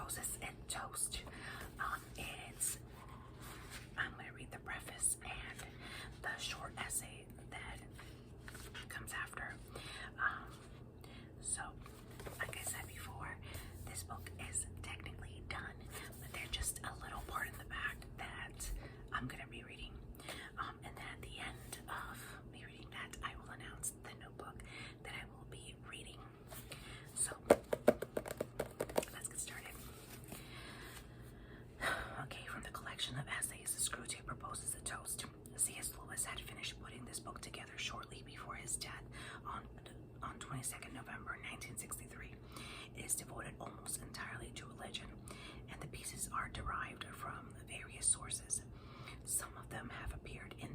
proposes a toast. I'm going to read the preface and the short essay that comes after. So, like I said before, this book is technically done, but there's just a little part in the back that I'm going to be reading. And then at the end of me reading that, I will announce the notebook that I will be reading. So, let's get started. Okay, from the collection of essays, Screwtape proposes a toast. C.S. Lewis had finished putting this book together shortly before his death on 22nd November 1963. It is devoted almost entirely to religion, and the pieces are derived from various sources. Some of them have appeared and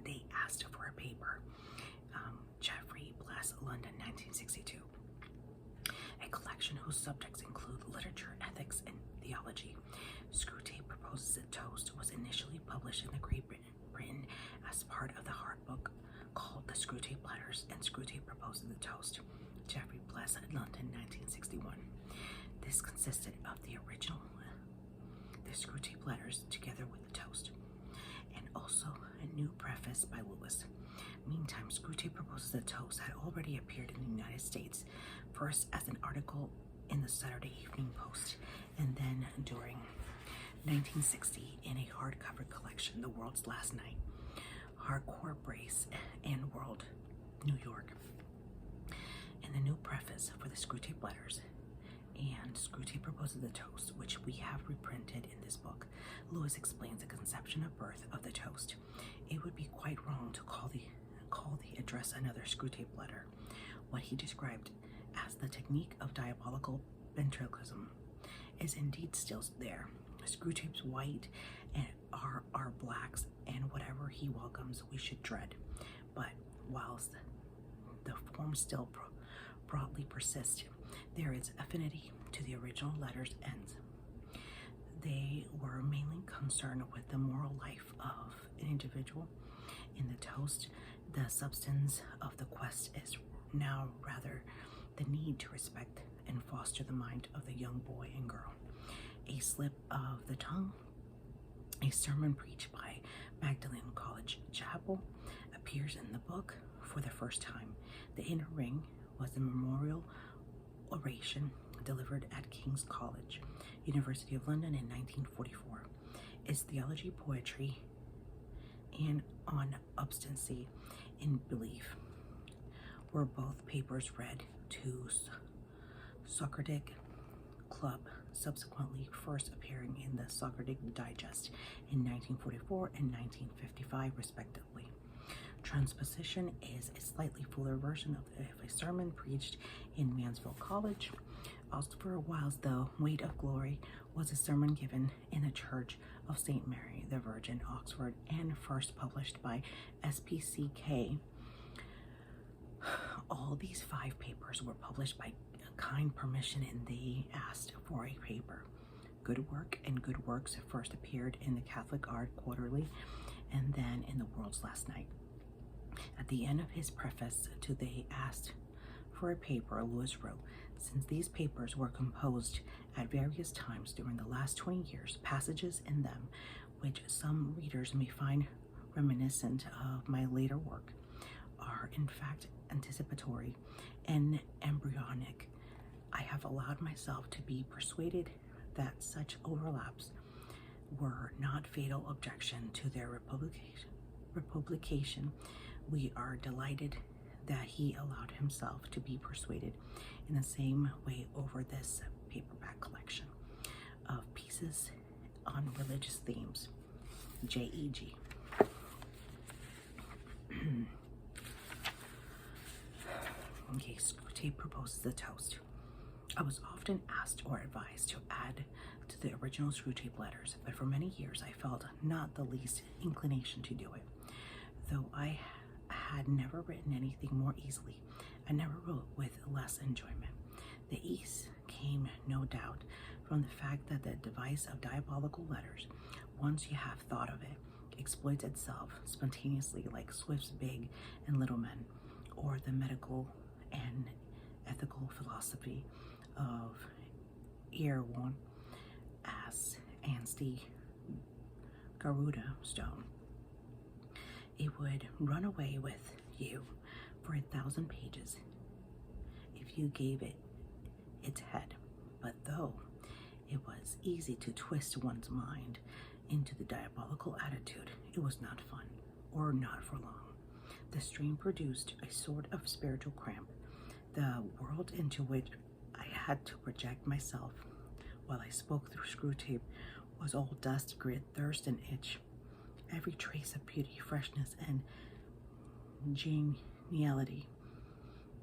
they asked for a paper. Jeffrey Bless, London, 1962. A collection whose subjects include literature, ethics, and theology. Screwtape Proposes a Toast was initially published in the Great Britain as part of the hard book called The Screwtape Letters and Screwtape Proposes a Toast. Jeffrey Bless, London, 1961. This consisted of the original, the Screwtape Letters, together with the toast, and also a new preface by Lewis. Meantime, Screwtape Proposes a Toast had already appeared in the United States, first as an article in the Saturday Evening Post, and then during 1960 in a hardcover collection, The World's Last Night, Hardcore Brace, and World, New York. In the new preface for the Screwtape Letters and Screwtape Proposes a Toast, which we have reprinted in this book, Lewis explains the conception of birth of the toast. It would be quite wrong to call the address another Screwtape letter. What he described as the technique of diabolical ventriloquism is indeed still there. Screwtape's white and are blacks, and whatever he welcomes we should dread. But whilst the form still broadly persists, there is affinity to the original letter's ends. They were mainly concerned with the moral life of an individual. In the toast, the substance of the quest is now rather the need to respect and foster the mind of the young boy and girl. A slip of the tongue, a sermon preached by Magdalen College Chapel, appears in the book for the first time. The inner ring was the memorial oration delivered at King's College, University of London in 1944. Its theology, poetry, and on obstinacy in belief were both papers read to Screwtape Club, subsequently first appearing in the Screwtape Digest in 1944 and 1955 respectively. Transposition is a slightly fuller version of a sermon preached in Mansfield College, Oxford, whilst The Weight of Glory was a sermon given in the Church of St. Mary the Virgin, Oxford, and first published by SPCK. All these 5 papers were published by kind permission, and they asked for a paper. Good Work and Good Works first appeared in the Catholic Art Quarterly and then in The World's Last Night. At the end of his preface to They Asked for a Paper, Lewis wrote, since these papers were composed at various times during the last 20 years, passages in them which some readers may find reminiscent of my later work are in fact anticipatory and embryonic. I have allowed myself to be persuaded that such overlaps were not fatal objection to their republication. We are delighted that he allowed himself to be persuaded in the same way over this paperback collection of pieces on religious themes. J.E.G. Okay, Screwtape Proposes a Toast. I was often asked or advised to add to the original Screwtape letters, but for many years I felt not the least inclination to do it. Though I had never written anything more easily, I never wrote with less enjoyment. The ease came, no doubt, from the fact that the device of diabolical letters, once you have thought of it, exploits itself spontaneously like Swift's Big and Little Men, or the medical and ethical philosophy of ear one as Anstey Garuda stone. It would run away with you for 1,000 pages if you gave it its head. But though it was easy to twist one's mind into the diabolical attitude, it was not fun, or not for long. The stream produced a sort of spiritual cramp. The world into which I had to project myself while I spoke through Screwtape was all dust, grit, thirst, and itch. Every trace of beauty, freshness, and geniality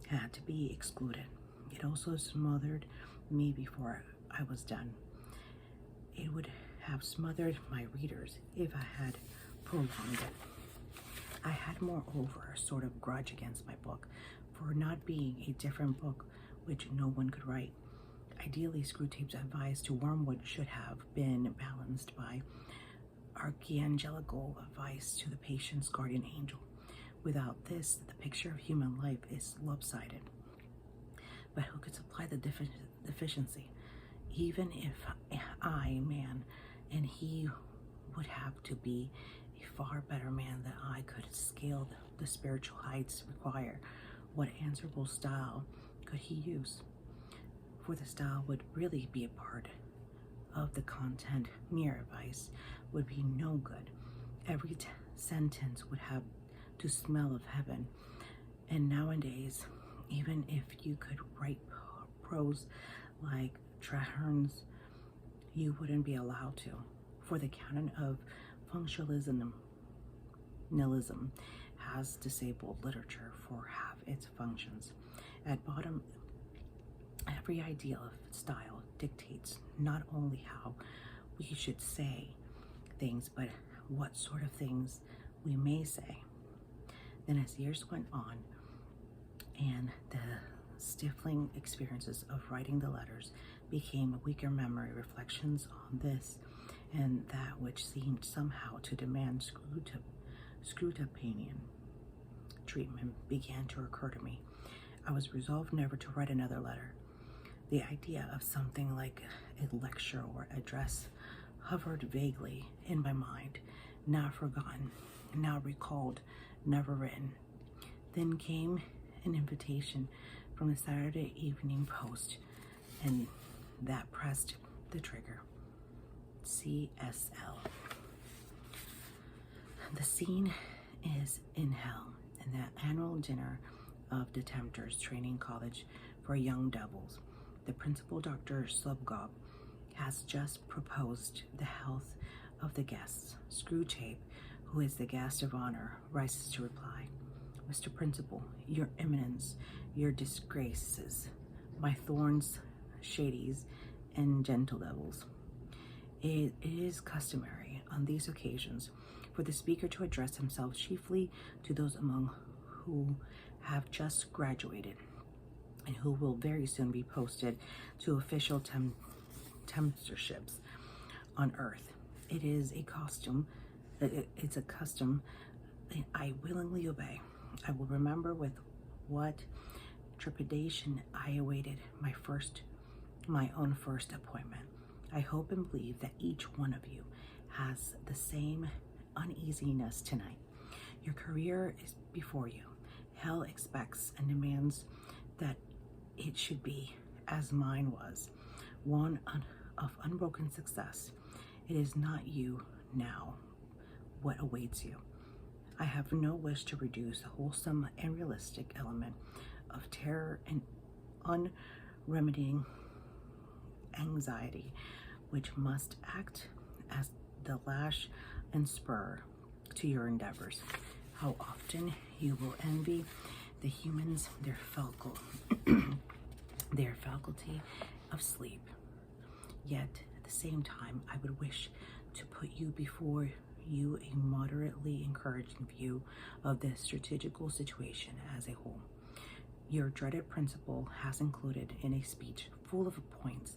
had to be excluded. It also smothered me before I was done. It would have smothered my readers if I had prolonged it. I had moreover a sort of grudge against my book for not being a different book which no one could write. Ideally, Screwtape's advice to Wormwood should have been balanced by archangelical advice to the patient's guardian angel. Without this, the picture of human life is lopsided. But who could supply the deficiency? Even if I, man, and he would have to be a far better man than I could scale the spiritual heights require. What answerable style could he use? For the style would really be a part of the content. Mere advice would be no good. Every sentence would have to smell of heaven. And nowadays, even if you could write prose like Traherne's, you wouldn't be allowed to, for the canon of functionalism has disabled literature for half its functions. At bottom, every ideal of style dictates not only how we should say things, but what sort of things we may say. Then as years went on, and the stifling experiences of writing the letters became a weaker memory, reflections on this and that which seemed somehow to demand Screwtapean treatment began to occur to me. I was resolved never to write another letter. The idea of something like a lecture or address hovered vaguely in my mind, now forgotten, now recalled, never written. Then came an invitation from the Saturday Evening Post, and that pressed the trigger. CSL. The scene is in hell, in the annual dinner of the Tempters Training College for Young Devils. The principal, Dr. Slubgob, has just proposed the health of the guests. Screwtape, who is the guest of honor, rises to reply. Mr. Principal, your eminence, your disgraces, my thorns, shadies, and gentle devils. It is customary on these occasions for the speaker to address himself chiefly to those among who have just graduated and who will very soon be posted to official tempterships on earth. It is a custom. It's a custom I willingly obey. I will remember with what trepidation I awaited my own first appointment. I hope and believe that each one of you has the same uneasiness tonight. Your career is before you. Hell expects and demands that it should be, as mine was, one of unbroken success. It is not you now what awaits you. I have no wish to reduce a wholesome and realistic element of terror and unremitting anxiety, which must act as the lash and spur to your endeavors. How often you will envy the humans their faculty of sleep. Yet at the same time, I would wish to put you before you a moderately encouraging view of the strategical situation as a whole. Your dreaded principal has included in a speech full of points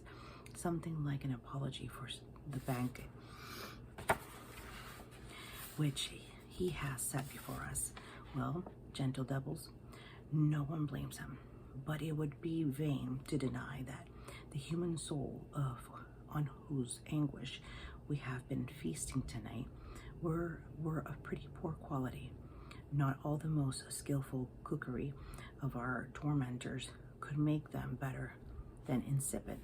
something like an apology for the banquet which he has set before us. Well, gentle devils, no one blames him, but it would be vain to deny that The human soul on whose anguish we have been feasting tonight were of pretty poor quality. Not all the most skillful cookery of our tormentors could make them better than insipid.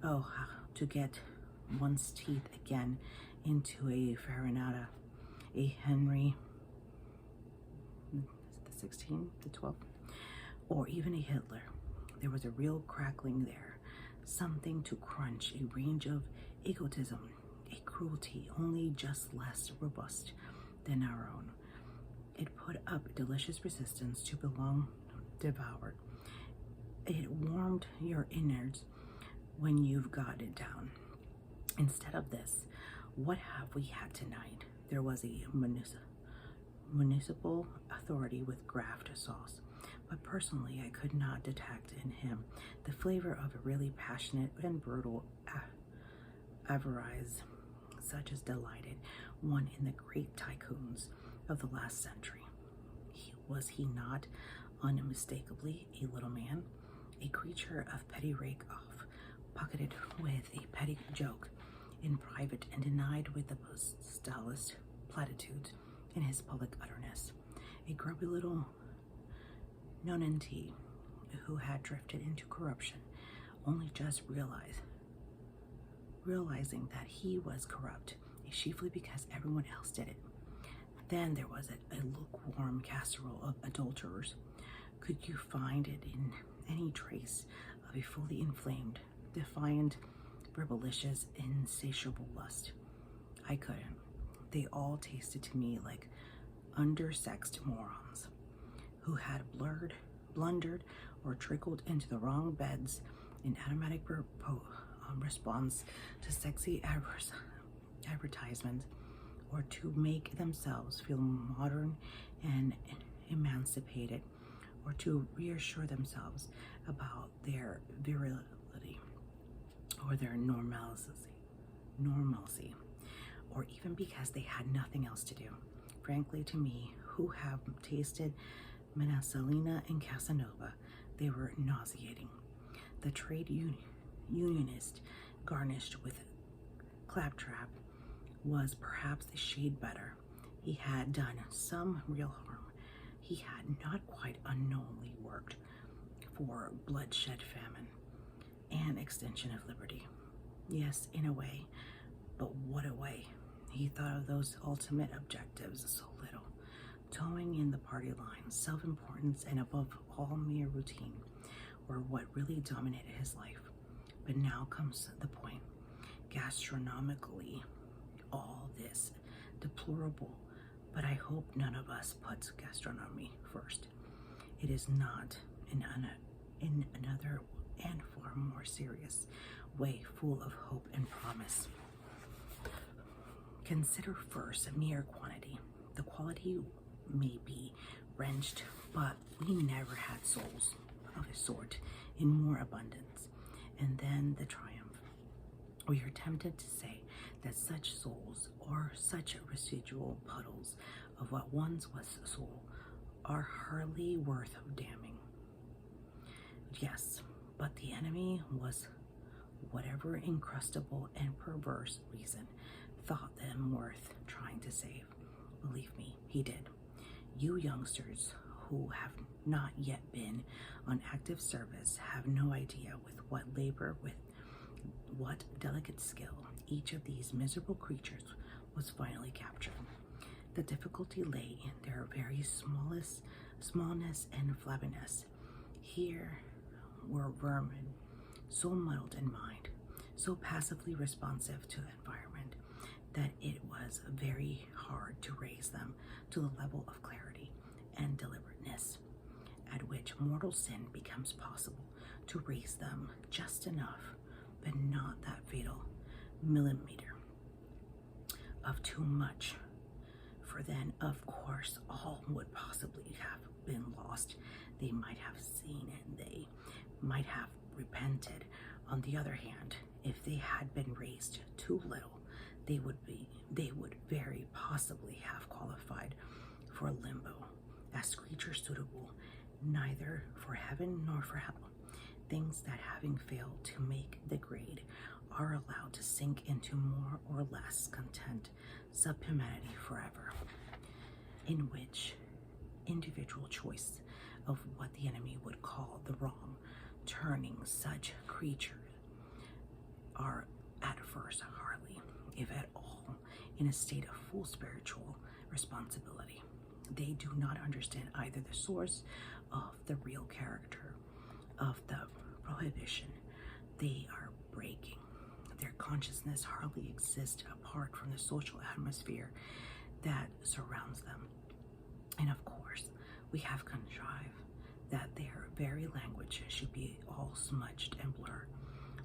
Oh, to get one's teeth again into a Farinata, a Henry the 16th, the 12th, or even a Hitler. There was a real crackling there, something to crunch, a range of egotism, a cruelty only just less robust than our own. It put up delicious resistance to belong devoured. It warmed your innards when you've got it down. Instead of this, what have we had tonight? There was a municipal authority with graft sauce, but personally I could not detect in him the flavor of a really passionate and brutal avarice such as delighted one in the great tycoons of the last century. Was he not unmistakably a little man, a creature of petty rake-off, pocketed with a petty joke in private and denied with the stylist platitudes in his public utterness, a grubby little nonentity who had drifted into corruption, only just realizing that he was corrupt, chiefly because everyone else did it. Then there was a lukewarm casserole of adulterers. Could you find it in any trace of a fully inflamed, defiant, rebellious, insatiable lust? I couldn't. They all tasted to me like undersexed morons who had blundered or trickled into the wrong beds in automatic response to sexy advertisements, or to make themselves feel modern and emancipated, or to reassure themselves about their virility or their normalcy, or even because they had nothing else to do. Frankly, to me, who have tasted Menasalina and Casanova, they were nauseating. The trade unionist, garnished with claptrap, was perhaps a shade better. He had done some real harm. He had not quite unknowingly worked for bloodshed, famine, and extension of liberty. Yes, in a way, but what a way. He thought of those ultimate objectives so little, towing in the party line, self-importance, and above all mere routine, were what really dominated his life. But now comes the point. Gastronomically, all this deplorable, but I hope none of us puts gastronomy first. It is not in another and far more serious way, full of hope and promise. Consider first mere quantity. The quality may be wrenched, but we never had souls of a sort in more abundance. And then the triumph. We are tempted to say that such souls, or such residual puddles of what once was soul, are hardly worth damning. Yes, but the enemy was whatever incrustable and perverse reason thought them worth trying to save. Believe me, he did. You youngsters who have not yet been on active service have no idea with what labor, with what delicate skill each of these miserable creatures was finally captured. The difficulty lay in their very smallness and flabbiness. Here were vermin, so muddled in mind, so passively responsive to the environment, that it was very hard to raise them to the level of clarity and deliberateness at which mortal sin becomes possible, to raise them just enough, but not that fatal millimeter of too much, for then of course all would possibly have been lost. They might have seen it, they might have repented. On the other hand, if they had been raised too little, they would very possibly have qualified for limbo as creatures suitable neither for heaven nor for hell. things that, having failed to make the grade, are allowed to sink into more or less content subhumanity forever, in which individual choice of what the enemy would call the wrong, turning such creatures are at first hardly, if at all, in a state of full spiritual responsibility. They do not understand either the source of the real character of the prohibition they are breaking. Their consciousness hardly exists apart from the social atmosphere that surrounds them. And of course, we have contrived that their very language should be all smudged and blurred.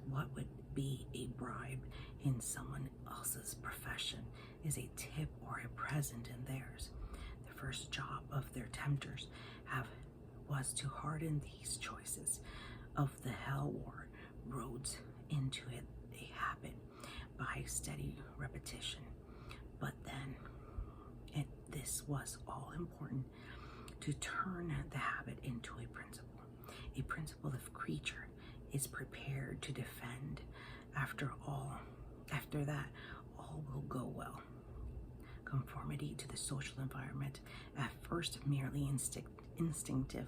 What would be a bribe in someone else's profession is a tip or a present in theirs. The first job of their tempters was to harden these choices of the hell-worn roads into a habit by steady repetition. But then, this was all important to turn the habit into a principle. A principle of creature is prepared to defend. After that, all will go well. Conformity to the social environment, at first merely instinctive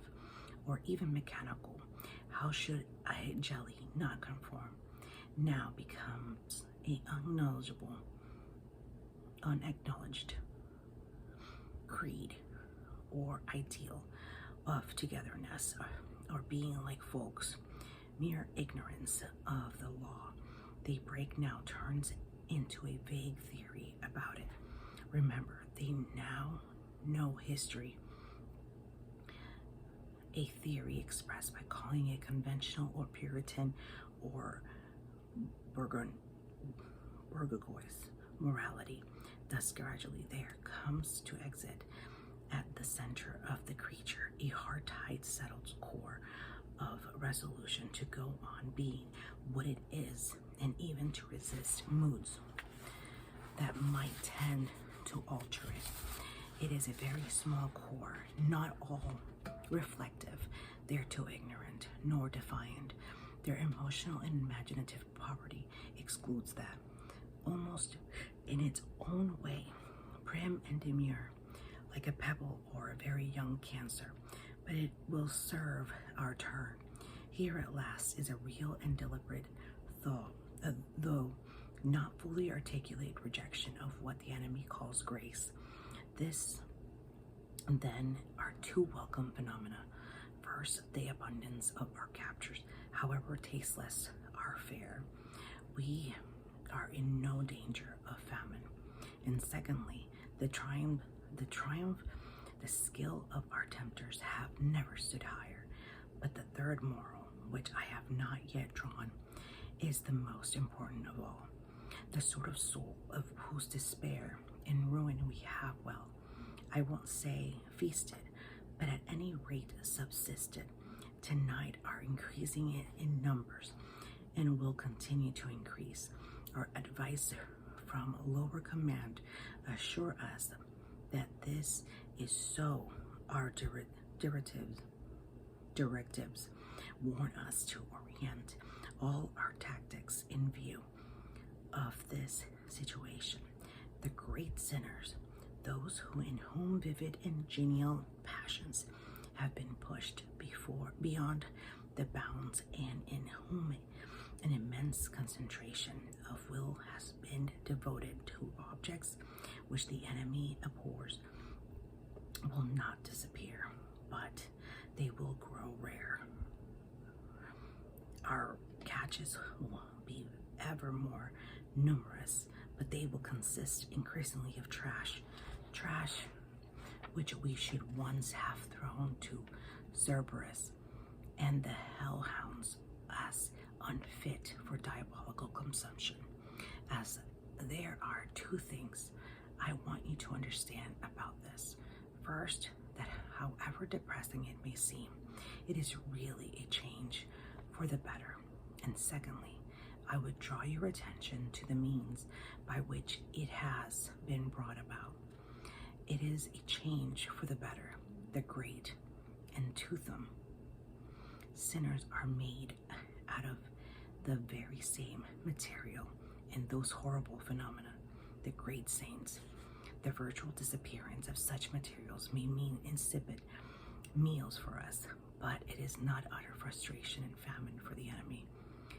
or even mechanical, how should a jelly not conform? Now becomes a unacknowledged creed or ideal of togetherness, or being like folks. Mere ignorance of the law they break now turns into a vague theory about it. Remember, they now know history, a theory expressed by calling it conventional or Puritan or bourgeois morality. Thus, gradually there comes to exit at the center of the creature a hard-tight, settled core of resolution to go on being what it is, and even to resist moods that might tend to alter it. It is a very small core, not all reflective. They're too ignorant nor defiant. Their emotional and imaginative poverty excludes that. Almost in its own way, prim and demure, like a pebble or a very young cancer, but it will serve our turn. Here at last is a real and deliberate thought, though not fully articulate rejection of what the enemy calls grace. This, then, are two welcome phenomena. First, the abundance of our captures, however tasteless our fare. We are in no danger of famine. And secondly, the skill of our tempters have never stood higher. But the third moral, which I have not yet drawn, is the most important of all. The sort of soul of whose despair and ruin we have, well, I won't say feasted, but at any rate subsisted, tonight are increasing it in numbers and will continue to increase. Our advice from lower command assure us that this is so. Our directives warn us to orient all our tactics in view of this situation. The great sinners, those in whom vivid and genial passions have been pushed beyond the bounds, and in whom an immense concentration of will has been devoted to objects which the enemy abhors, will not disappear, but they will grow rare. Our catches will be ever more numerous, but they will consist increasingly of trash which we should once have thrown to Cerberus and the hellhounds as unfit for diabolical consumption. As there are two things I want you to understand about this. First, that however depressing it may seem, it is really a change for the better. And secondly, I would draw your attention to the means by which it has been brought about. It is a change for the better, the great and toothsome Sinners are made out of the very same material in those horrible phenomena. The great saints. The virtual disappearance of such materials may mean insipid meals for us, but it is not utter frustration and famine for the enemy.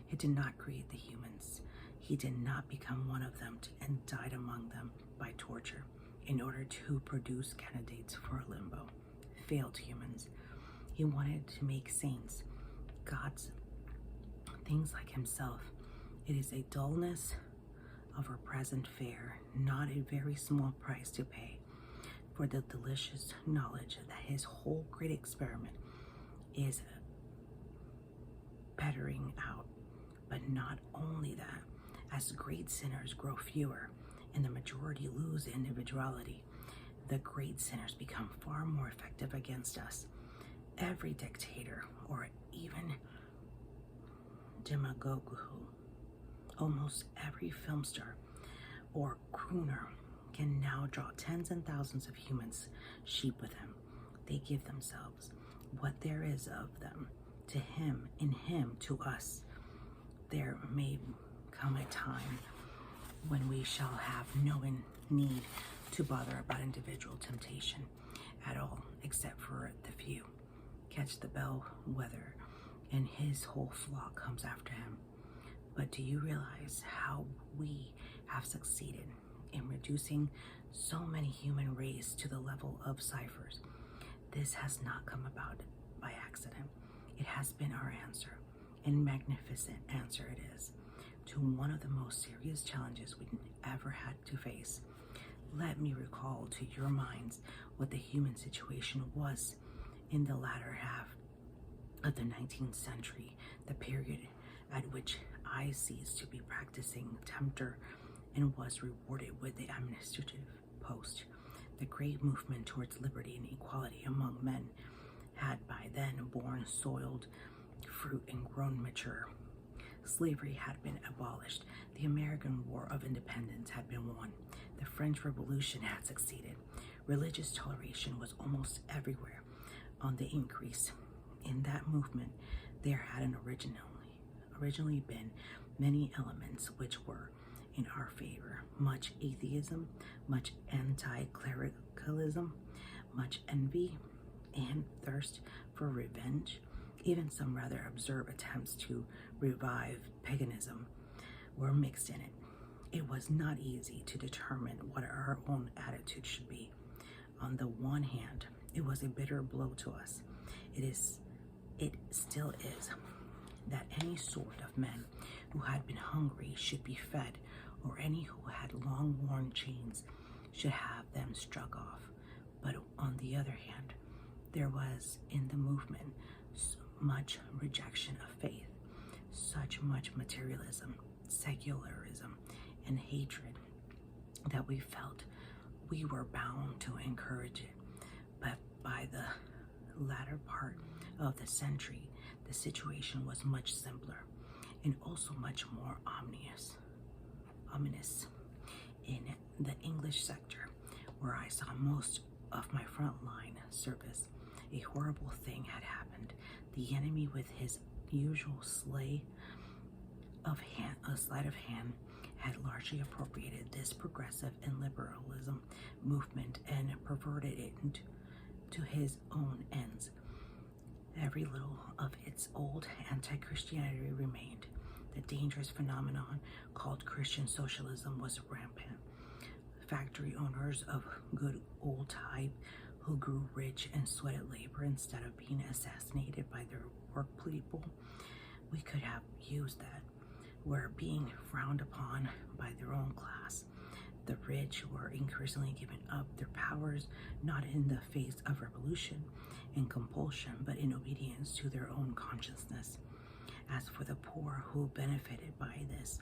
He did not create the humans. He did not become one of them and died among them by torture in order to produce candidates for a limbo. Failed humans. He wanted to make saints, gods, things like himself. It is a dullness of our present fare, not a very small price to pay for the delicious knowledge that his whole great experiment is bettering out. But not only that, as great sinners grow fewer and the majority lose individuality, the great sinners become far more effective against us. Every dictator or even demagogue, almost every film star or crooner can now draw tens and thousands of humans, sheep with him. They give themselves, what there is of them, to him, in him, to us. There may come a time when we shall have no need to bother about individual temptation at all, except for the few. Catch the bellwether, and his whole flock comes after him. But do you realize how we have succeeded in reducing so many human race to the level of ciphers? This has not come about by accident. It has been our answer, and magnificent answer it is, to one of the most serious challenges we ever had to face. Let me recall to your minds what the human situation was in the latter half of the 19th century, the period at which I ceased to be practicing tempter and was rewarded with the administrative post. The great movement towards liberty and equality among men had by then borne soiled fruit and grown mature. Slavery had been abolished. The American War of Independence had been won. The French Revolution had succeeded. Religious toleration was almost everywhere on the increase. In that movement, there had originally been many elements which were in our favor. Much atheism, much anti-clericalism, much envy and thirst for revenge. Even some rather absurd attempts to revive paganism were mixed in it. It was not easy to determine what our own attitude should be. On the one hand, it was a bitter blow to us. It still is, that any sort of men who had been hungry should be fed, or any who had long worn chains should have them struck off. But on the other hand, there was in the movement much rejection of faith, such much materialism, secularism, and hatred that we felt we were bound to encourage it. But by the latter part of the century, the situation was much simpler and also much more ominous. In the English sector, where I saw most of my frontline service, a horrible thing had happened. The enemy, with his usual sleight of hand, had largely appropriated this progressive and liberalism movement and perverted it to his own ends. Every little of its old anti-Christianity remained. The dangerous phenomenon called Christian socialism was rampant. Factory owners of good old type who grew rich and sweated labor instead of being assassinated by their work people, we could have used that, were being frowned upon by their own class. The rich were increasingly giving up their powers, not in the face of revolution and compulsion, but in obedience to their own consciousness. As for the poor who benefited by this,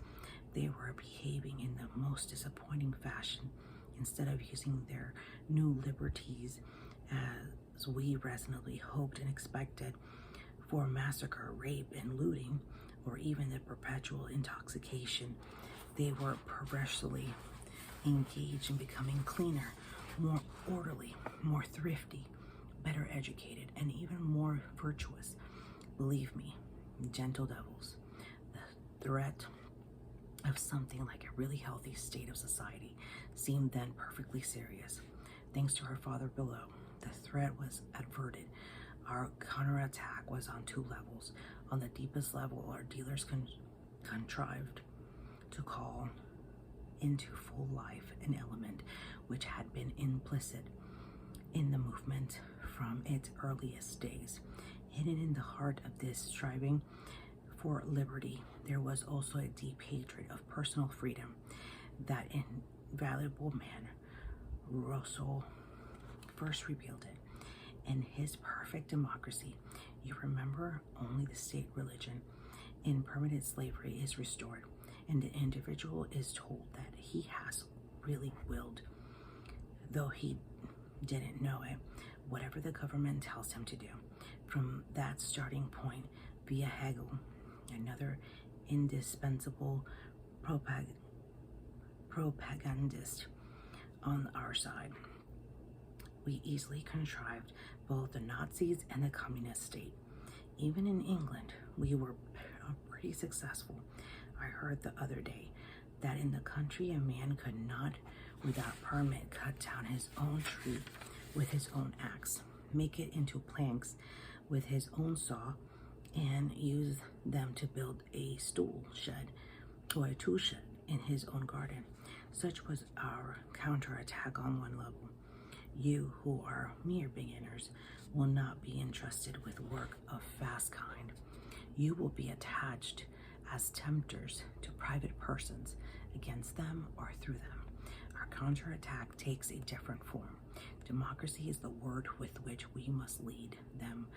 they were behaving in the most disappointing fashion. Instead of using their new liberties, as we reasonably hoped and expected, for massacre, rape, and looting, or even the perpetual intoxication, they were perversely engaged in becoming cleaner, more orderly, more thrifty, better educated, and even more virtuous. Believe me, gentle devils, the threat of something like a really healthy state of society seemed then perfectly serious. Thanks to our Father below, the threat was averted. Our counterattack was on two levels. On the deepest level, our dealers contrived to call into full life an element which had been implicit in the movement from its earliest days. Hidden in the heart of this striving for liberty, there was also a deep hatred of personal freedom. That invaluable man, Rousseau, first revealed it. In his perfect democracy, you remember, only the state religion in permanent slavery is restored, and the individual is told that he has really willed, though he didn't know it, whatever the government tells him to do. From that starting point, via Hegel, another indispensable propagandist on our side, we easily contrived both the Nazis and the communist state. Even in England, we were pretty successful. I heard the other day that in the country a man could not, without permit, cut down his own tree with his own axe, make it into planks with his own saw, and use them to build a stool shed or a tool shed in his own garden. Such was our counterattack on one level. You, who are mere beginners, will not be entrusted with work of fast kind. You will be attached as tempters to private persons, against them or through them. Our counterattack takes a different form. Democracy is the word with which we must lead them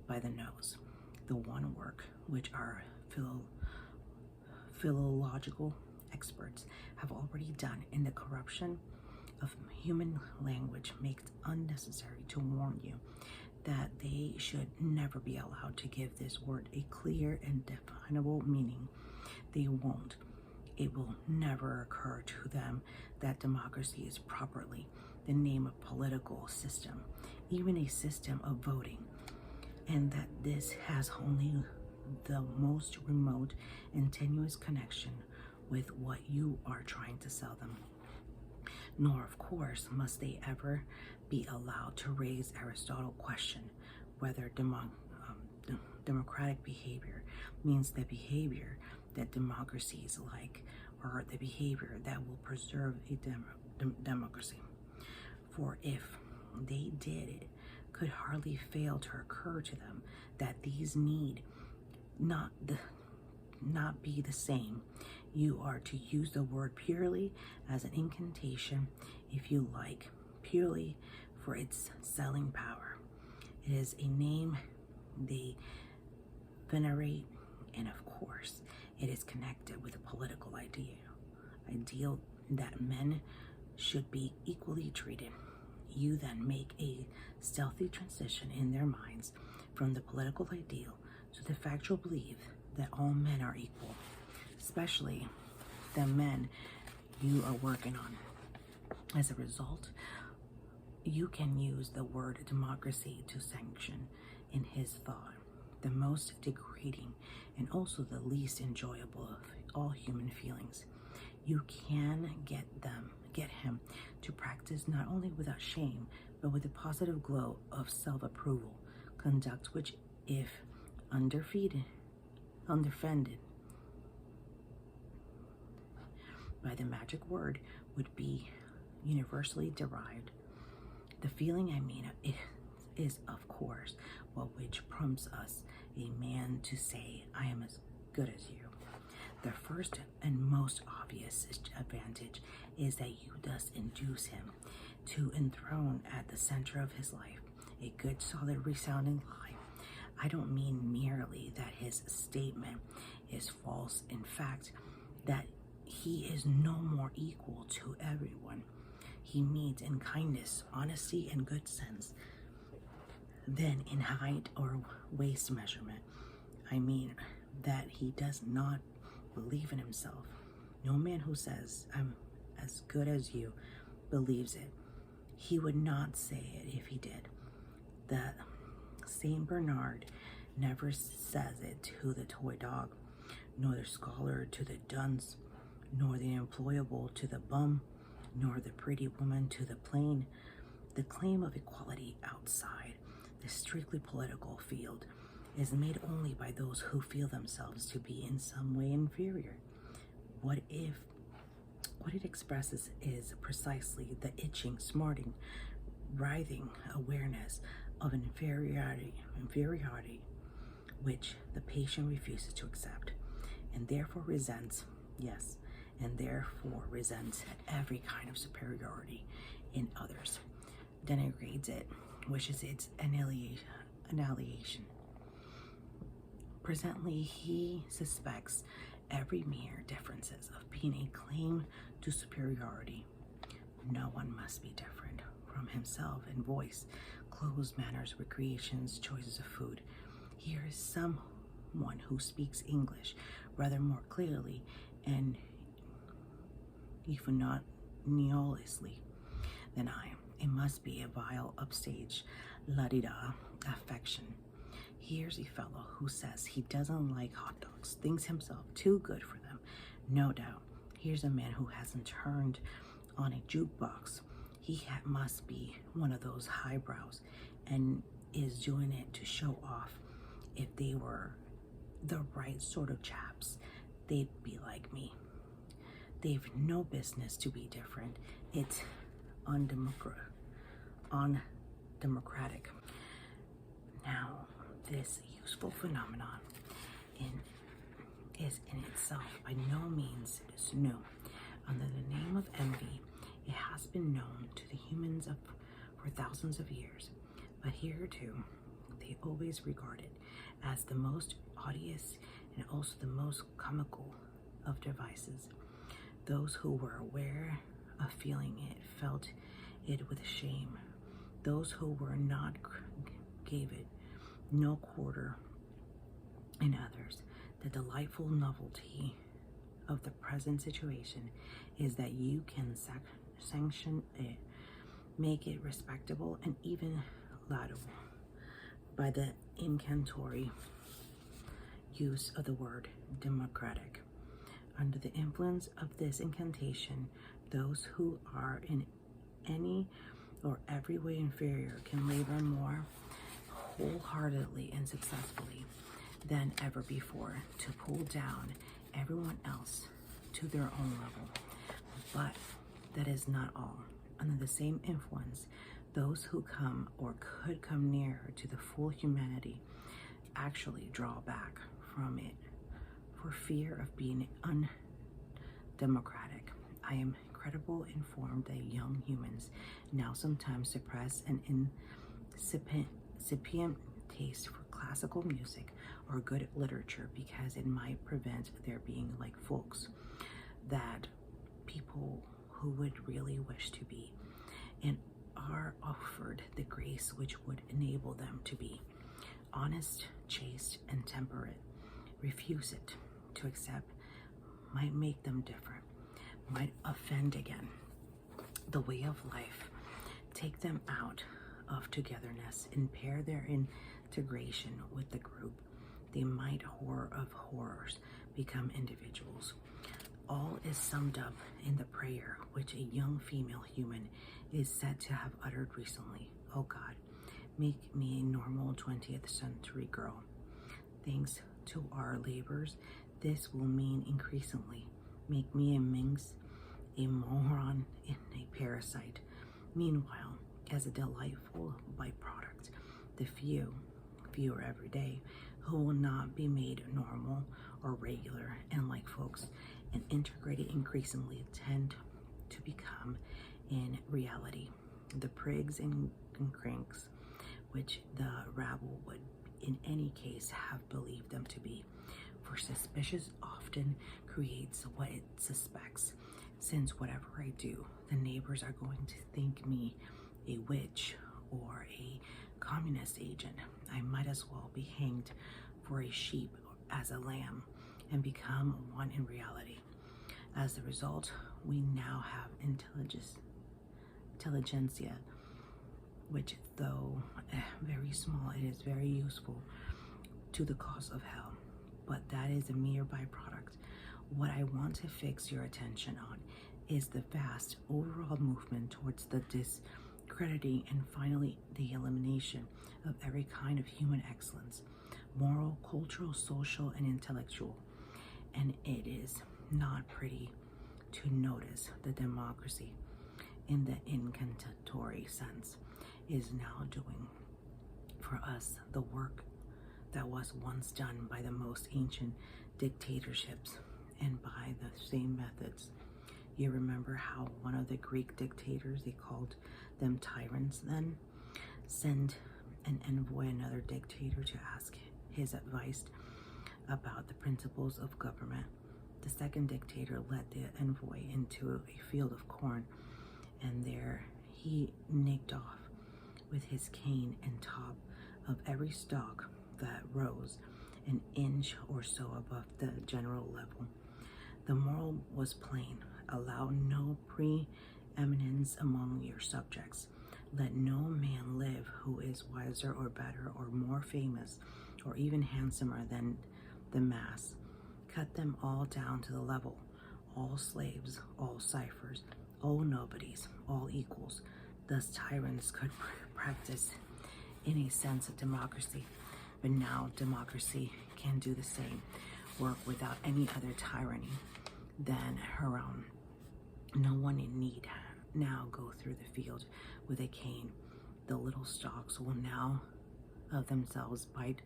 by the nose. The one work which our philological experts have already done in the corruption of human language makes it unnecessary to warn you that they should never be allowed to give this word a clear and definable meaning. They won't. It will never occur to them that democracy is properly the name of political system, even a system of voting, and that this has only the most remote and tenuous connection with what you are trying to sell them. Nor, of course, must they ever be allowed to raise Aristotle's question whether democratic behavior means the behavior that democracies like, or the behavior that will preserve a democracy. For if they did, it could hardly fail to occur to them that these need not be the same. You are to use the word purely as an incantation, if you like, purely for its selling power. It is a name they venerate, and of course, it is connected with a political ideal that men should be equally treated. You then make a stealthy transition in their minds from the political ideal to the factual belief that all men are equal, especially the men you are working on. As a result, you can use the word democracy to sanction in his thought the most degrading and also the least enjoyable of all human feelings. You can get him to practice not only without shame, but with a positive glow of self-approval, conduct which, if undefended by the magic word, would be universally derived. The feeling I mean is, of course, what which prompts us, a man, to say, I am as good as you. The first and most obvious advantage is that you thus induce him to enthrone at the center of his life a good, solid, resounding lie. I don't mean merely that his statement is false, in fact, that he is no more equal to everyone he meets in kindness, honesty, and good sense than in height or waist measurement. I mean that he does not believe in himself. No man who says, I'm as good as you, believes it. He would not say it if he did. The Saint Bernard never says it to the toy dog, nor the scholar to the dunce, nor the employable to the bum, nor the pretty woman to the plain. The claim of equality outside the strictly political field is made only by those who feel themselves to be in some way inferior. What it expresses is precisely the itching, smarting, writhing awareness of inferiority, which the patient refuses to accept, and therefore resents, every kind of superiority in others, denigrates it, wishes its annihilation. Presently, he suspects every mere differences of being a claim to superiority. No one must be different from himself in voice, clothes, manners, recreations, choices of food. Here is someone who speaks English rather more clearly and euphoniously than I. It must be a vile upstage, la-di-da affection. Here's a fellow who says he doesn't like hot dogs, thinks himself too good for them. No doubt. Here's a man who hasn't turned on a jukebox. He must be one of those highbrows and is doing it to show off. If they were the right sort of chaps, they'd be like me. They've no business to be different. It's undemocratic. Now, this useful phenomenon is in itself by no means new. Under the name of envy, it has been known to the humans for thousands of years, but hitherto they always regard it as the most odious and also the most comical of devices. Those who were aware of feeling it felt it with shame. Those who were not gave it no quarter. In others, the delightful novelty of the present situation is that you can sanction it, make it respectable and even laudable by the incantatory use of the word democratic. Under the influence of this incantation, those who are in any or every way inferior can labor more wholeheartedly and successfully than ever before to pull down everyone else to their own level. But that is not all. Under the same influence, those who come or could come nearer to the full humanity actually draw back from it for fear of being undemocratic. I am incredibly informed that young humans now sometimes suppress an incipient taste for classical music or good literature because it might prevent their being like folks that people who would really wish to be and are offered the grace which would enable them to be honest, chaste, and temperate. Refuse it. To accept might make them different, might offend again. The way of life, take them out of togetherness, impair their integration with the group. They might, horror of horrors, become individuals. All is summed up in the prayer which a young female human is said to have uttered recently. Oh God, make me a normal 20th century girl. Thanks to our labors, this will mean increasingly. Make me a minx, a moron, and a parasite. Meanwhile, as a delightful byproduct, the fewer every day, who will not be made normal or regular and like folks, and integrated increasingly tend to become in reality the prigs and cranks which the rabble would in any case have believed them to be. For suspicious often creates what it suspects, since whatever I do, the neighbors are going to think me a witch or a communist agent. I might as well be hanged for a sheep as a lamb and become one in reality. As a result, we now have intelligentsia, which though very small, it is very useful to the cause of hell, but that is a mere byproduct. What I want to fix your attention on is the vast overall movement towards the discrediting and finally the elimination of every kind of human excellence, moral, cultural, social, and intellectual. And it is not pretty to notice the democracy, in the incantatory sense, is now doing for us the work that was once done by the most ancient dictatorships and by the same methods. You remember how one of the Greek dictators, they called them tyrants then, sent an envoy, another dictator, to ask his advice about the principles of government. The second dictator led the envoy into a field of corn, and there he nicked off with his cane and top of every stalk that rose an inch or so above the general level. The moral was plain: allow no preeminence among your subjects. Let no man live who is wiser or better or more famous or even handsomer than the mass. Cut them all down to the level, all slaves, all ciphers, all nobodies, all equals. Thus tyrants could practice in a sense of democracy, but now democracy can do the same work without any other tyranny than her own. No one in need now go through the field with a cane. The little stalks will now of themselves bite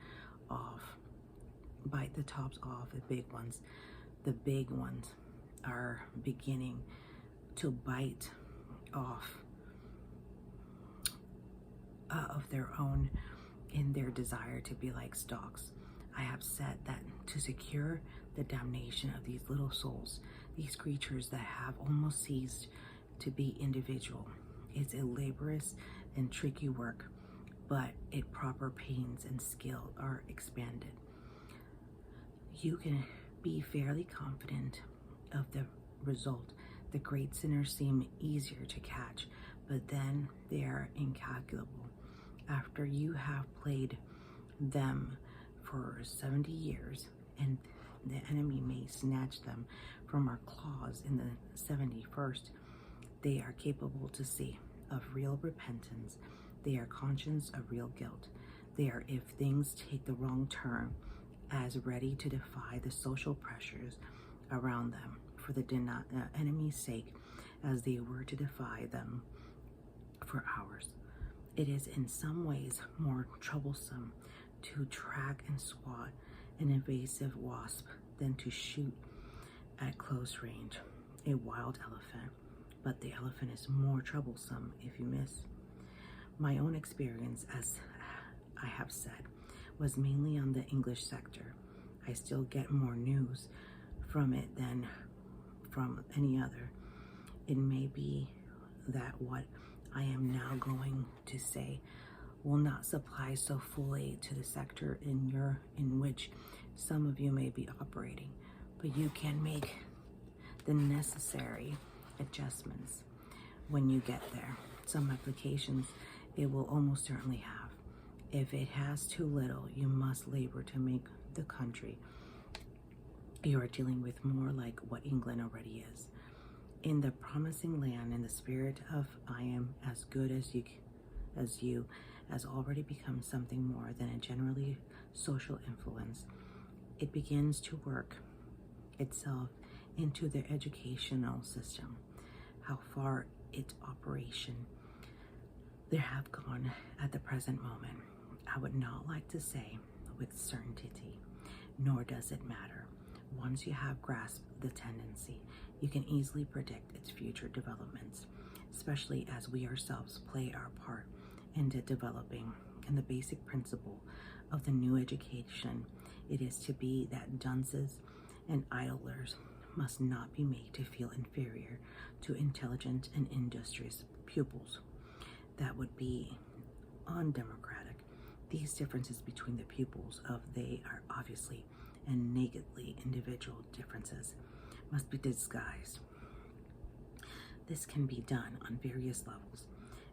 the tops off the big ones. The big ones are beginning to bite off of their own in their desire to be like stalks. I have said that to secure the damnation of these little souls, these creatures that have almost ceased to be individual, is a laborious and tricky work, but its proper pains and skill are expanded. You can be fairly confident of the result. The great sinners seem easier to catch, but then they are incalculable. After you have played them for 70 years, and the enemy may snatch them from our claws in the 71st, they are capable to see of real repentance. They are conscious of real guilt. They are, if things take the wrong turn, as ready to defy the social pressures around them for the enemy's sake as they were to defy them for ours. It is in some ways more troublesome to track and swat an invasive wasp than to shoot at close range a wild elephant, but the elephant is more troublesome if you miss. My own experience, as I have said, was mainly on the English sector. I still get more news from it than from any other. It may be that what I am now going to say will not supply so fully to the sector in which some of you may be operating, but you can make the necessary adjustments when you get there. Some applications it will almost certainly have. If it has too little, you must labor to make the country you are dealing with more like what England already is. In the promising land, in the spirit of I am as good as you has already become something more than a generally social influence. It begins to work itself into the educational system. How far its operation there have gone at the present moment, I would not like to say with certainty, nor does it matter. Once you have grasped the tendency, you can easily predict its future developments, especially as we ourselves play our part in the developing and the basic principle of the new education. It is to be that dunces and idlers must not be made to feel inferior to intelligent and industrious pupils. That would be undemocratic. These differences between the pupils they are obviously and nakedly individual differences must be disguised. This can be done on various levels,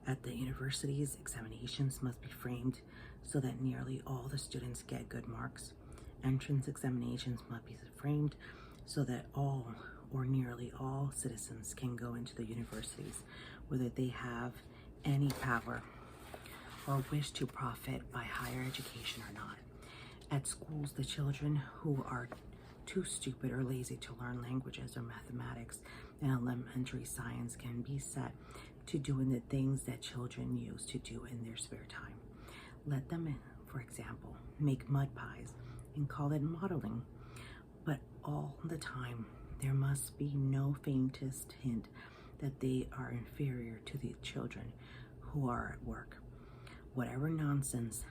At the universities, examinations must be framed so that nearly all the students get good marks. Entrance examinations must be framed so that all or nearly all citizens can go into the universities, whether they have any power or wish to profit by higher education or not. At schools, the children who are too stupid or lazy to learn languages or mathematics and elementary science can be set to doing the things that children used to do in their spare time. Let them, for example, make mud pies and call it modeling. But all the time, there must be no faintest hint that they are inferior to the children who are at work. Whatever nonsense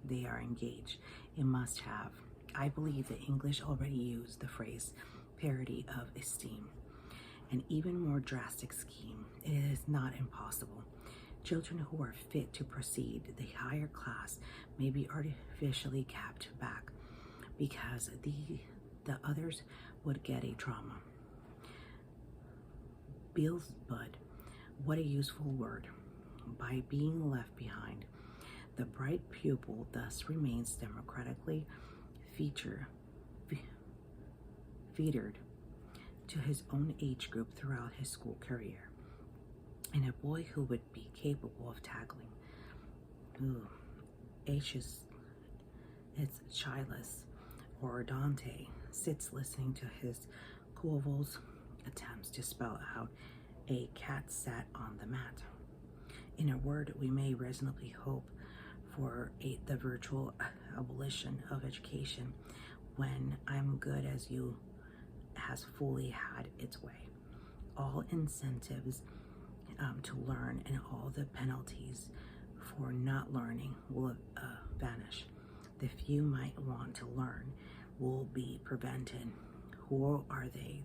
they are engaged in must have. I believe that English already used the phrase parity of esteem. An even more drastic scheme, it is not impossible. Children who are fit to proceed the higher class may be artificially kept back because the others would get a trauma. Beelzebub, what a useful word. By being left behind, the bright pupil thus remains democratically feedered to his own age group throughout his school career. And a boy who would be capable of tackling Aeschylus, or Dante sits listening to his Quovel's attempts to spell out a cat sat on the mat. In a word, we may reasonably hope for the virtual abolition of education when I'm good as you has fully had its way. All incentives to learn and all the penalties for not learning will vanish. The few might want to learn will be prevented. Who are they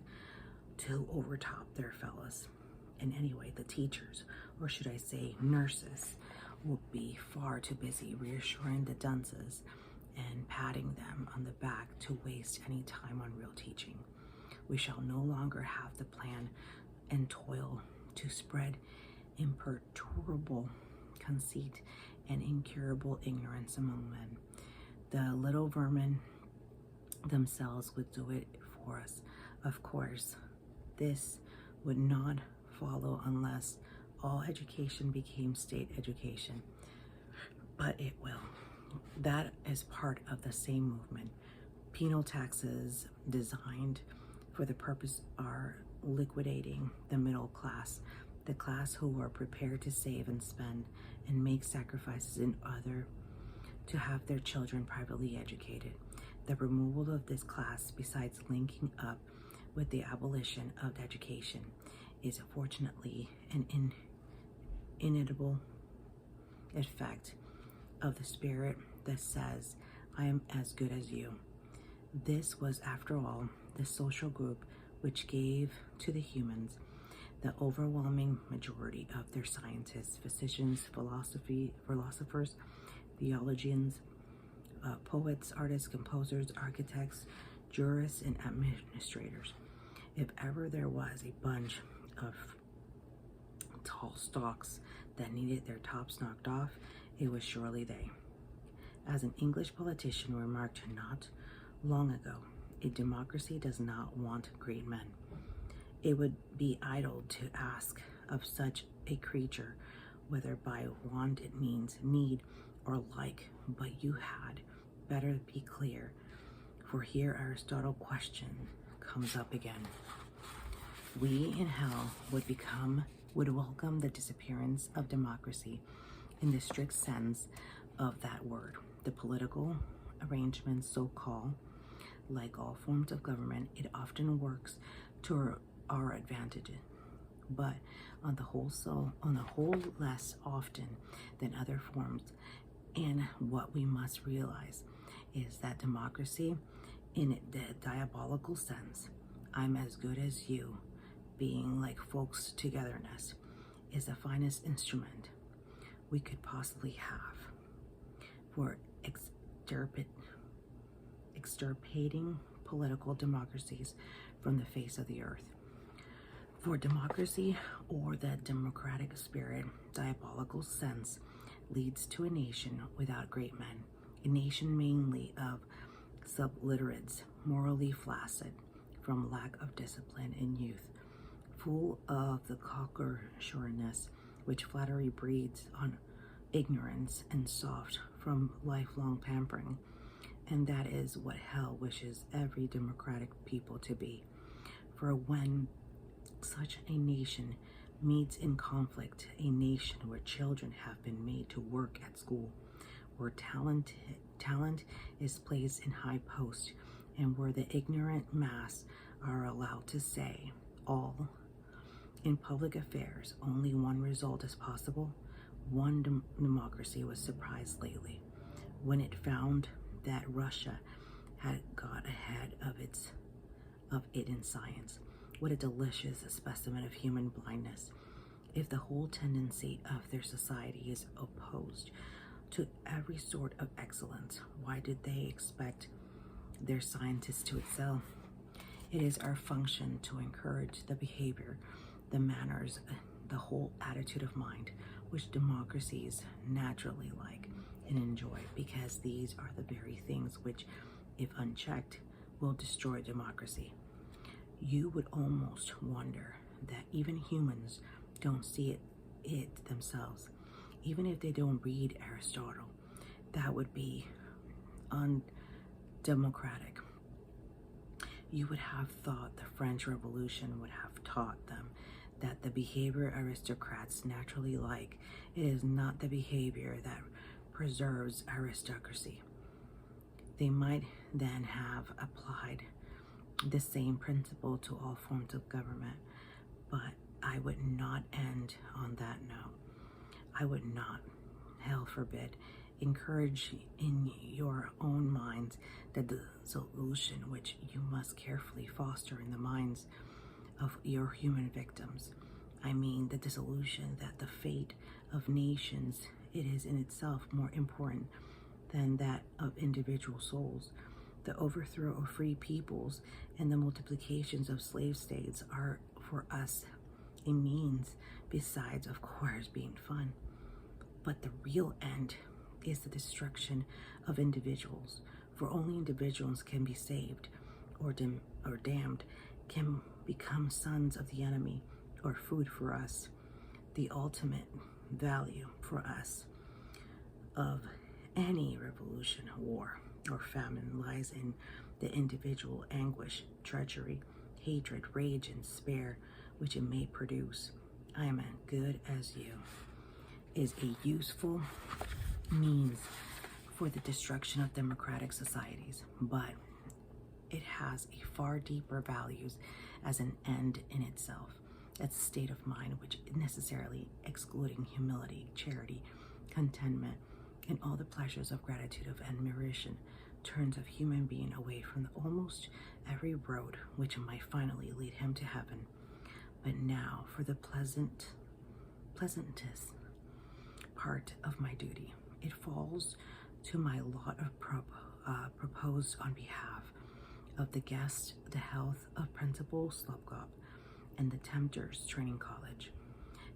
to overtop their fellows? And anyway, the teachers, or should I say nurses, will be far too busy reassuring the dunces and patting them on the back to waste any time on real teaching. We shall no longer have the plan and toil to spread imperturbable conceit and incurable ignorance among men. The little vermin themselves would do it for us. Of course, this would not follow unless all education became state education, but it will. That is part of the same movement. Penal taxes designed for the purpose are liquidating the middle class, the class who are prepared to save and spend and make sacrifices in order to have their children privately educated. The removal of this class, besides linking up with the abolition of education, is fortunately an inevitable effect of the spirit that says, I am as good as you. This was, after all, the social group which gave to the humans the overwhelming majority of their scientists, physicians, philosophers, theologians, poets, artists, composers, architects, jurists, and administrators. If ever there was a bunch of tall stalks that needed their tops knocked off, it was surely they. As an English politician remarked not long ago, a democracy does not want great men. It would be idle to ask of such a creature whether by want it means need or like, but you had better be clear, for here Aristotle's question comes up again. We in hell would welcome the disappearance of democracy in the strict sense of that word. The political arrangements so called, like all forms of government, it often works to our advantage, but on the whole less often than other forms. And what we must realize is that democracy, in the diabolical sense, I'm as good as you, being like folks' togetherness, is the finest instrument we could possibly have for extirpating political democracies from the face of the earth. For democracy, or that democratic spirit, diabolical sense, leads to a nation without great men, a nation mainly of subliterates, morally flaccid from lack of discipline in youth, full of the cocksureness which flattery breeds on ignorance, and soft from lifelong pampering. And that is what hell wishes every democratic people to be. For when such a nation meets in conflict, a nation where children have been made to work at school, where talent is placed in high post, and where the ignorant mass are allowed to say all. In public affairs, only one result is possible. One democracy was surprised lately when it found that Russia had got ahead of it in science. What a delicious specimen of human blindness. If the whole tendency of their society is opposed to every sort of excellence, why did they expect their scientists to excel? It is our function to encourage the behavior, the manners, the whole attitude of mind, which democracies naturally like and enjoy, because these are the very things which, if unchecked, will destroy democracy. You would almost wonder that even humans don't see it themselves. Even if they don't read Aristotle, that would be undemocratic. You would have thought the French Revolution would have taught them that the behavior aristocrats naturally like, it is not the behavior that preserves aristocracy. They might then have applied the same principle to all forms of government, but I would not end on that note. I would not, hell forbid, encourage in your own minds the dissolution which you must carefully foster in the minds of your human victims. I mean the dissolution that the fate of nations, it is in itself more important than that of individual souls. The overthrow of free peoples and the multiplications of slave states are for us a means, besides, of course, being fun. But the real end is the destruction of individuals, for only individuals can be saved, or damned, can become sons of the enemy, or food for us. The ultimate value for us of any revolution, war, or famine lies in the individual anguish, treachery, hatred, rage, and despair which it may produce. I am as good as you is a useful means for the destruction of democratic societies, but it has a far deeper values as an end in itself, as a state of mind which necessarily excluding humility, charity, contentment, and all the pleasures of gratitude, of admiration, turns a human being away from almost every road which might finally lead him to heaven. But now for the pleasantest part of my duty. It falls to my lot of proposed on behalf of the guest, the health of Principal Slupkop and the Tempters Training College.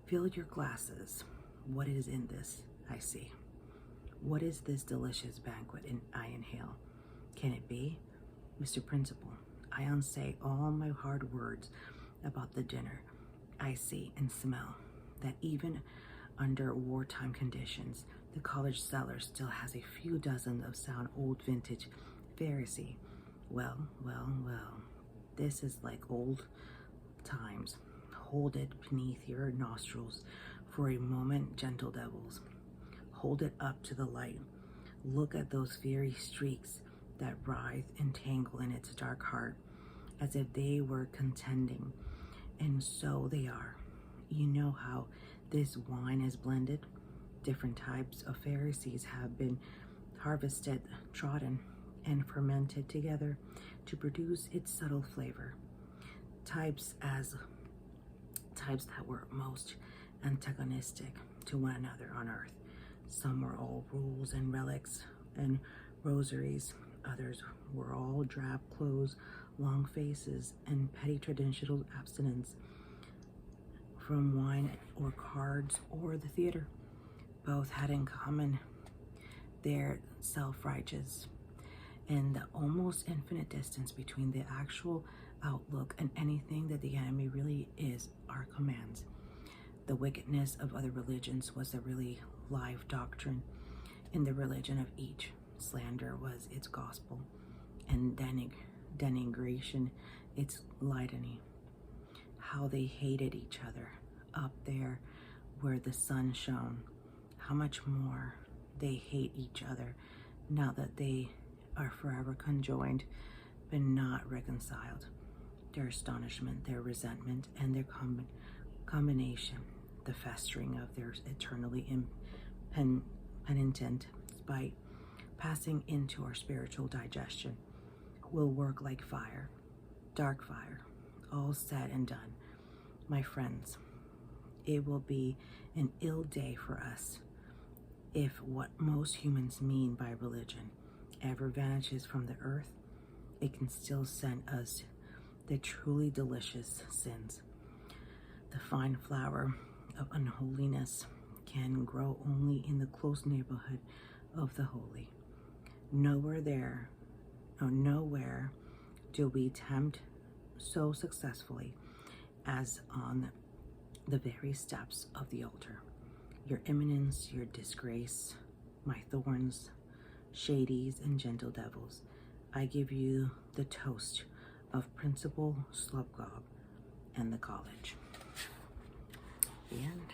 Fill your glasses. What is in this, I see? What is this delicious banquet I inhale? Can it be? Mr. Principal, I unsay all my hard words about the dinner. I see and smell that even under wartime conditions, the college cellar still has a few dozen of sound old vintage Pharisee. Well, this is like old times. Hold it beneath your nostrils for a moment, gentle devils. Hold it up to the light. Look at those fiery streaks that writhe and tangle in its dark heart, as if they were contending, and so they are. You know how this wine is blended? Different types of Pharisees have been harvested, trodden, and fermented together to produce its subtle flavor. Types that were most antagonistic to one another on earth. Some were all rules and relics and rosaries. Others were all drab clothes, long faces, and petty traditional abstinence. from wine or cards or the theater. Both had in common their self-righteous and the almost infinite distance between the actual outlook and anything that the enemy really is our commands. The wickedness of other religions was a really live doctrine in the religion of each. Slander was its gospel, and denigration its litany. How they hated each other up there where the sun shone. How much more they hate each other now that they are forever conjoined but not reconciled. Their astonishment, their resentment, and their combination, the festering of their eternally penitent spite, passing into our spiritual digestion, will work like fire, dark fire, all said and done. My friends, it will be an ill day for us if what most humans mean by religion ever vanishes from the earth. It can still send us the truly delicious sins. The fine flower of unholiness can grow only in the close neighborhood of the holy. Nowhere do we tempt so successfully as on the very steps of the altar. Your eminence, your disgrace, my thorns, shadies, and gentle devils, I give you the toast of Principal Slubgob and the college. The end.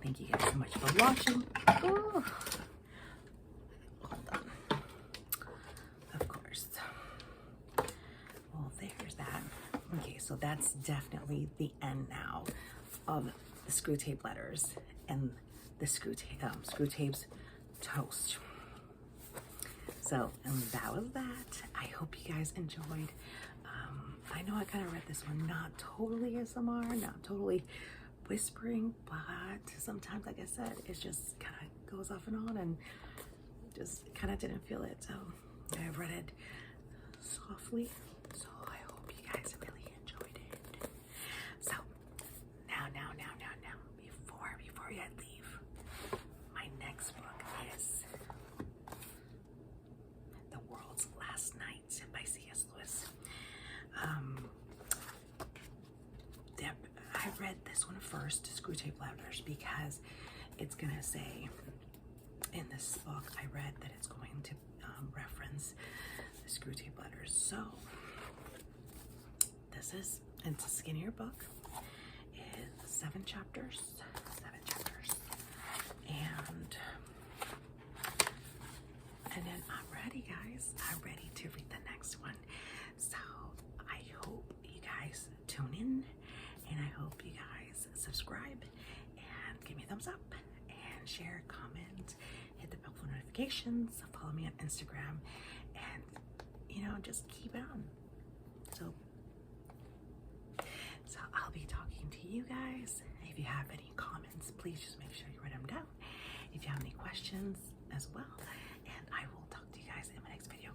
Thank you guys so much for watching. Ooh. Hold on. Of course. Well, there's that. Okay, so that's definitely the end now of the Screwtape letters and the Screwtape's toast. So, and that was that. I hope you guys enjoyed. I know I kind of read this one not totally ASMR, not totally whispering, but sometimes, like I said, it just kind of goes off and on and just kind of didn't feel it. So I read it softly. So I hope you guys really enjoyed it. So now, before I leave, my next book is The World's Last Night by C.S. Lewis. I read this one first, Screwtape letters, because it's gonna say in this book I read that it's going to reference the Screwtape letters. So it's a skinnier book. It's 7 chapters, and then I'm ready, guys. I'm ready to read the next one. So I hope you guys tune in, and I hope you guys subscribe and give me a thumbs up and share, comment, hit the bell for notifications, follow me on Instagram, and just keep it on. So I'll be talking to you guys. If you have any comments, please just make sure you write them down. If you have any questions as well, and I will talk to you guys in my next video.